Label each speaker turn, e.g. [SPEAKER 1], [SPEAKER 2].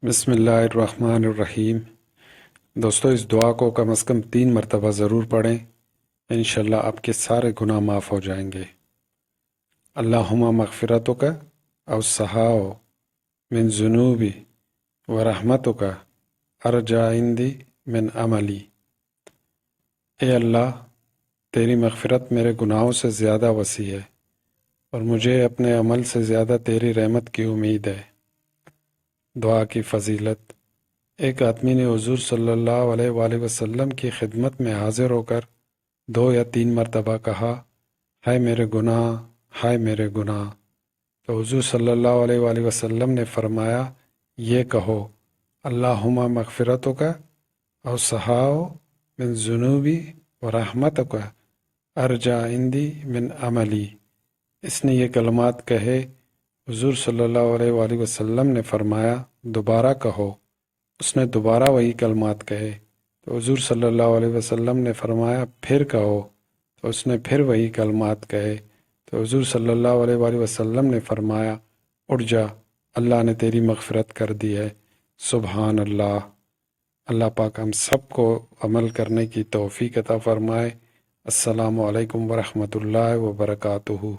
[SPEAKER 1] بسم اللہ الرحمن الرحیم۔ دوستو، اس دعا کو کم از کم 3 مرتبہ ضرور پڑھیں، انشاءاللہ آپ کے سارے گناہ معاف ہو جائیں گے۔ اللہم مغفرتک اوسعاء من ذنوبی ورحمتک ارجع عندی من عملی۔ اے اللہ، تیری مغفرت میرے گناہوں سے زیادہ وسیع ہے اور مجھے اپنے عمل سے زیادہ تیری رحمت کی امید ہے۔ دعا کی فضیلت۔ ایک آدمی نے حضور صلی اللہ علیہ وآلہ وسلم کی خدمت میں حاضر ہو کر 2 یا 3 مرتبہ کہا، ہائے میرے گناہ، ہائے میرے گناہ۔ تو حضور صلی اللہ علیہ وآلہ وسلم نے فرمایا، یہ کہو، اللہم مغفرتک اوسعاء من ذنوبی ورحمتک ارجع عندی من عملی۔ اس نے یہ کلمات کہے، حضور صلی اللہ علیہ وآلہ وسلم نے فرمایا، دوبارہ کہو۔ اس نے دوبارہ وہی کلمات کہے تو حضور صلی اللہ علیہ وسلم نے فرمایا، پھر کہو۔ تو اس نے پھر وہی کلمات کہے تو حضور صلی اللہ علیہ وآلہ وسلم نے فرمایا، اٹھ جا، اللہ نے تیری مغفرت کر دی ہے۔ سبحان اللہ۔ اللہ پاک ہم سب کو عمل کرنے کی توفیق عطا فرمائے۔ السلام علیکم ورحمۃ اللہ وبرکاتہ۔